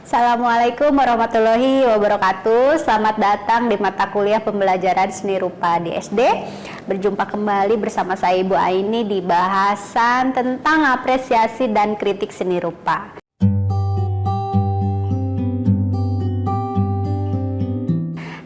Assalamualaikum warahmatullahi wabarakatuh. Selamat datang di mata kuliah pembelajaran seni rupa di SD. Berjumpa kembali bersama saya Ibu Aini di bahasan tentang apresiasi dan kritik seni rupa.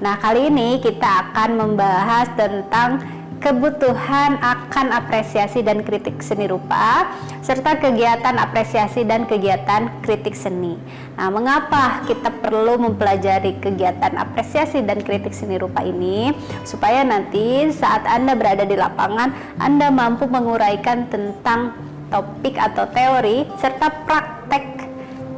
Nah, kali ini kita akan membahas tentang kebutuhan akan apresiasi dan kritik seni rupa, serta kegiatan apresiasi dan kegiatan kritik seni. Nah, mengapa kita perlu mempelajari kegiatan apresiasi dan kritik seni rupa ini? Supaya nanti saat Anda berada di lapangan, Anda mampu menguraikan tentang topik atau teori, serta praktek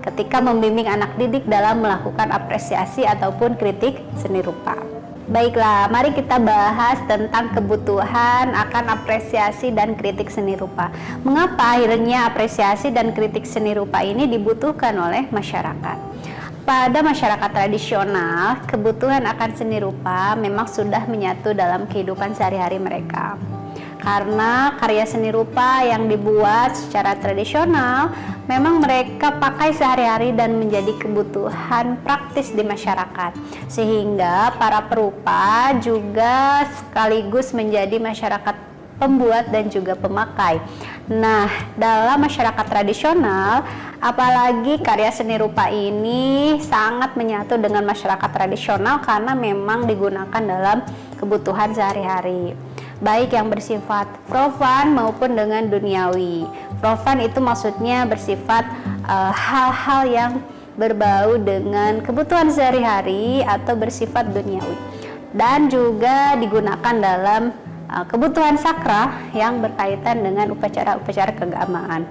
ketika membimbing anak didik dalam melakukan apresiasi ataupun kritik seni rupa. Baiklah, mari kita bahas tentang kebutuhan akan apresiasi dan kritik seni rupa. Mengapa akhirnya apresiasi dan kritik seni rupa ini dibutuhkan oleh masyarakat? Pada masyarakat tradisional, kebutuhan akan seni rupa memang sudah menyatu dalam kehidupan sehari-hari mereka. Karena karya seni rupa yang dibuat secara tradisional memang mereka pakai sehari-hari dan menjadi kebutuhan praktis di masyarakat, sehingga para perupa juga sekaligus menjadi masyarakat pembuat dan juga pemakai. Nah, dalam masyarakat tradisional, apalagi karya seni rupa ini sangat menyatu dengan masyarakat tradisional karena memang digunakan dalam kebutuhan sehari-hari, baik yang bersifat profan maupun dengan duniawi. Profan itu maksudnya bersifat hal-hal yang berbau dengan kebutuhan sehari-hari atau bersifat duniawi, dan juga digunakan dalam kebutuhan sakral yang berkaitan dengan upacara-upacara keagamaan.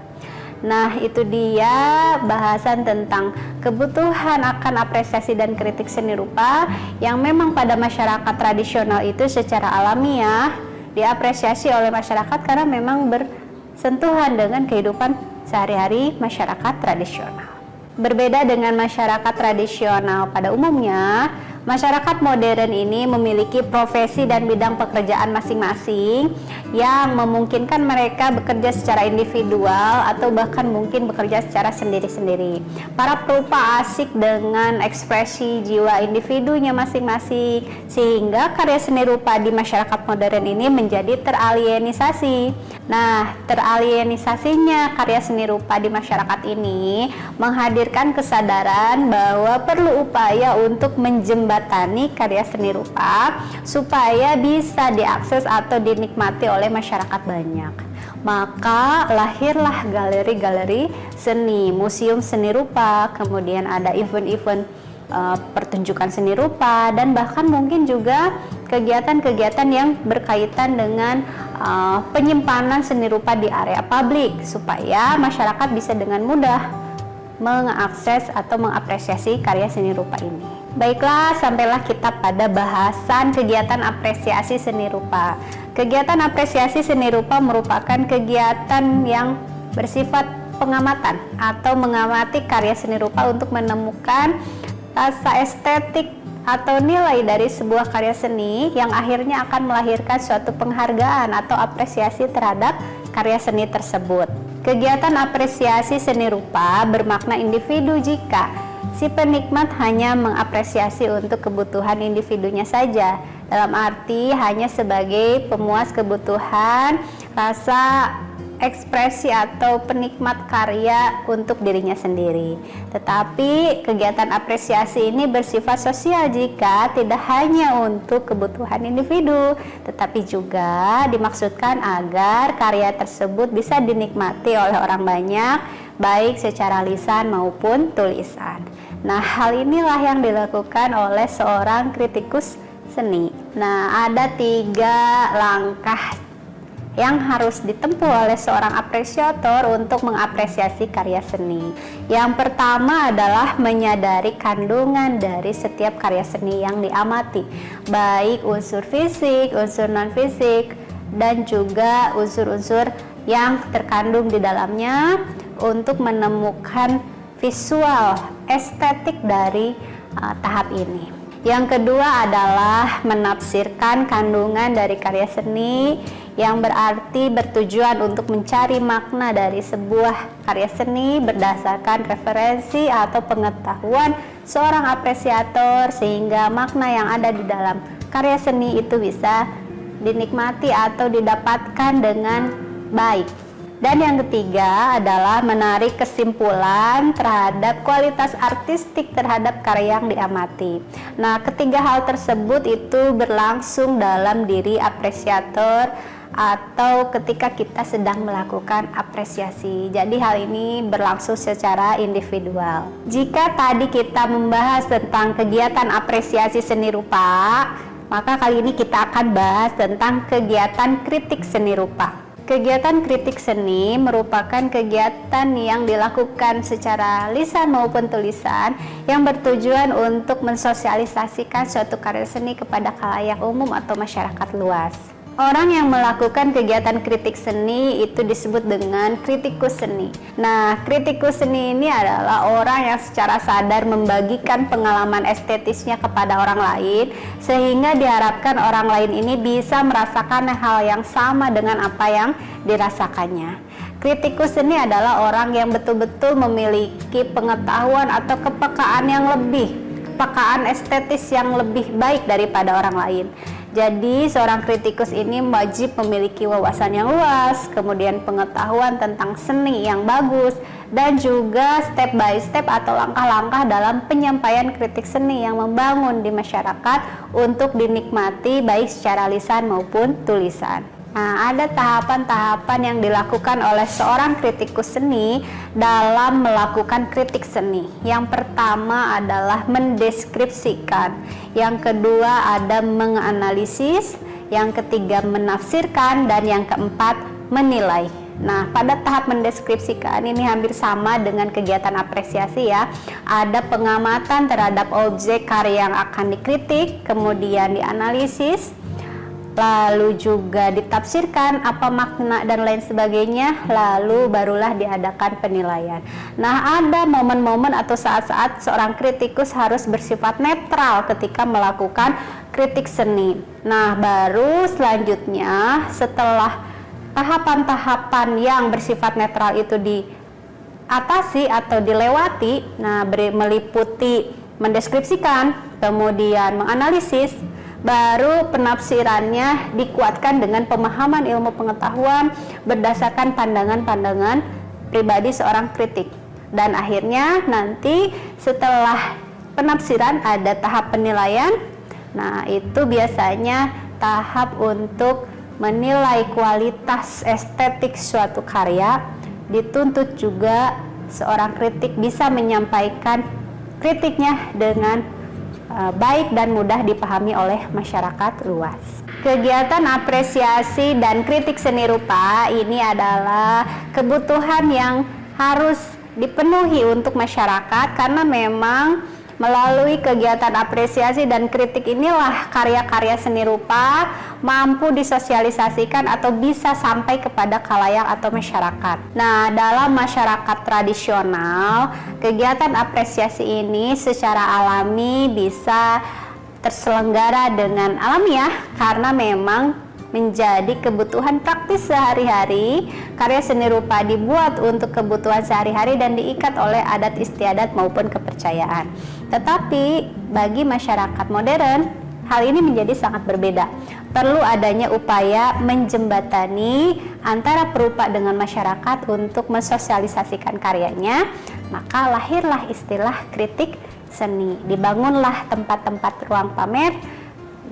Nah, itu dia bahasan tentang kebutuhan akan apresiasi dan kritik seni rupa yang memang pada masyarakat tradisional itu secara alamiah diapresiasi oleh masyarakat karena memang bersentuhan dengan kehidupan sehari-hari masyarakat tradisional. Berbeda dengan masyarakat tradisional pada umumnya, masyarakat modern ini memiliki profesi dan bidang pekerjaan masing-masing yang memungkinkan mereka bekerja secara individual atau bahkan mungkin bekerja secara sendiri-sendiri. Para perupa asik dengan ekspresi jiwa individunya masing-masing, sehingga karya seni rupa di masyarakat modern ini menjadi teralienisasi. Nah, teralienisasinya karya seni rupa di masyarakat ini menghadirkan kesadaran bahwa perlu upaya untuk menjembatani karya seni rupa supaya bisa diakses atau dinikmati oleh masyarakat banyak. Maka lahirlah galeri-galeri seni, museum seni rupa, kemudian ada event-event pertunjukan seni rupa, dan bahkan mungkin juga kegiatan-kegiatan yang berkaitan dengan penyimpanan seni rupa di area publik supaya masyarakat bisa dengan mudah mengakses atau mengapresiasi karya seni rupa ini. Baiklah, sampailah kita pada bahasan kegiatan apresiasi seni rupa. Kegiatan apresiasi seni rupa merupakan kegiatan yang bersifat pengamatan atau mengamati karya seni rupa untuk menemukan rasa estetik atau nilai dari sebuah karya seni yang akhirnya akan melahirkan suatu penghargaan atau apresiasi terhadap karya seni tersebut. Kegiatan apresiasi seni rupa bermakna individu jika si penikmat hanya mengapresiasi untuk kebutuhan individunya saja, dalam arti hanya sebagai pemuas kebutuhan rasa ekspresi atau penikmat karya untuk dirinya sendiri. Tetapi kegiatan apresiasi ini bersifat sosial jika tidak hanya untuk kebutuhan individu, tetapi juga dimaksudkan agar karya tersebut bisa dinikmati oleh orang banyak, baik secara lisan maupun tulisan. Nah, hal inilah yang dilakukan oleh seorang kritikus seni. Nah, ada 3 langkah yang harus ditempuh oleh seorang apresiator untuk mengapresiasi karya seni. Yang pertama adalah menyadari kandungan dari setiap karya seni yang diamati, baik unsur fisik, unsur non-fisik, dan juga unsur-unsur yang terkandung di dalamnya untuk menemukan visual estetik dari tahap ini. Yang kedua adalah menafsirkan kandungan dari karya seni yang berarti bertujuan untuk mencari makna dari sebuah karya seni berdasarkan referensi atau pengetahuan seorang apresiator, sehingga makna yang ada di dalam karya seni itu bisa dinikmati atau didapatkan dengan baik. Dan yang ketiga adalah menarik kesimpulan terhadap kualitas artistik terhadap karya yang diamati. Nah, ketiga hal tersebut itu berlangsung dalam diri apresiator atau ketika kita sedang melakukan apresiasi. Jadi hal ini berlangsung secara individual. Jika tadi kita membahas tentang kegiatan apresiasi seni rupa, maka kali ini kita akan bahas tentang kegiatan kritik seni rupa. Kegiatan kritik seni merupakan kegiatan yang dilakukan secara lisan maupun tulisan yang bertujuan untuk mensosialisasikan suatu karya seni kepada khalayak umum atau masyarakat luas. Orang yang melakukan kegiatan kritik seni itu disebut dengan kritikus seni. Nah, kritikus seni ini adalah orang yang secara sadar membagikan pengalaman estetisnya kepada orang lain, sehingga diharapkan orang lain ini bisa merasakan hal yang sama dengan apa yang dirasakannya. Kritikus seni adalah orang yang betul-betul memiliki pengetahuan atau kepekaan estetis yang lebih baik daripada orang lain. Jadi seorang kritikus ini wajib memiliki wawasan yang luas, kemudian pengetahuan tentang seni yang bagus, dan juga step by step atau langkah-langkah dalam penyampaian kritik seni yang membangun di masyarakat untuk dinikmati baik secara lisan maupun tulisan. Nah, ada tahapan-tahapan yang dilakukan oleh seorang kritikus seni dalam melakukan kritik seni. Yang pertama adalah mendeskripsikan, yang kedua ada menganalisis, yang ketiga menafsirkan, dan yang keempat menilai. Nah, pada tahap mendeskripsikan ini hampir sama dengan kegiatan apresiasi ya. Ada pengamatan terhadap objek karya yang akan dikritik, kemudian dianalisis, lalu juga ditafsirkan apa makna dan lain sebagainya, lalu barulah diadakan penilaian. Nah, ada momen-momen atau saat-saat seorang kritikus harus bersifat netral ketika melakukan kritik seni. Nah, baru selanjutnya setelah tahapan-tahapan yang bersifat netral itu diatasi atau dilewati, nah meliputi mendeskripsikan, kemudian menganalisis, baru penafsirannya dikuatkan dengan pemahaman ilmu pengetahuan berdasarkan pandangan-pandangan pribadi seorang kritik. Dan akhirnya nanti setelah penafsiran ada tahap penilaian. Nah, itu biasanya tahap untuk menilai kualitas estetik suatu karya. Dituntut juga seorang kritik bisa menyampaikan kritiknya dengan baik dan mudah dipahami oleh masyarakat luas. Kegiatan apresiasi dan kritik seni rupa ini adalah kebutuhan yang harus dipenuhi untuk masyarakat, karena memang melalui kegiatan apresiasi dan kritik inilah karya-karya seni rupa mampu disosialisasikan atau bisa sampai kepada khalayak atau masyarakat. Nah, dalam masyarakat tradisional, kegiatan apresiasi ini secara alami bisa terselenggara dengan alamiah karena memang menjadi kebutuhan praktis sehari-hari. Karya seni rupa dibuat untuk kebutuhan sehari-hari dan diikat oleh adat istiadat maupun kepercayaan. Tetapi bagi masyarakat modern, hal ini menjadi sangat berbeda. Perlu adanya upaya menjembatani antara perupa dengan masyarakat untuk mensosialisasikan karyanya. Maka lahirlah istilah kritik seni. Dibangunlah tempat-tempat ruang pamer,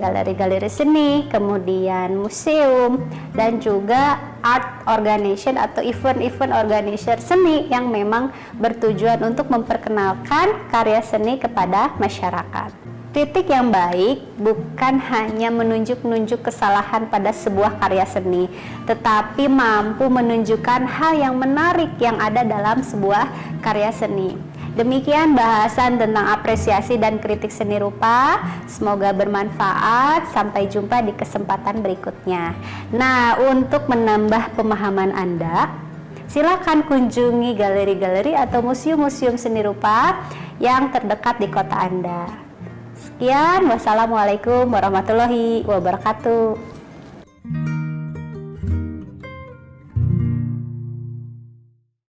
galeri-galeri seni, kemudian museum, dan juga art organization atau event-event organizer seni yang memang bertujuan untuk memperkenalkan karya seni kepada masyarakat. Kritik yang baik bukan hanya menunjuk-nunjuk kesalahan pada sebuah karya seni, tetapi mampu menunjukkan hal yang menarik yang ada dalam sebuah karya seni. Demikian bahasan tentang apresiasi dan kritik seni rupa. Semoga bermanfaat. Sampai jumpa di kesempatan berikutnya. Nah, untuk menambah pemahaman Anda, silakan kunjungi galeri-galeri atau museum-museum seni rupa yang terdekat di kota Anda. Sekian, wassalamualaikum warahmatullahi wabarakatuh.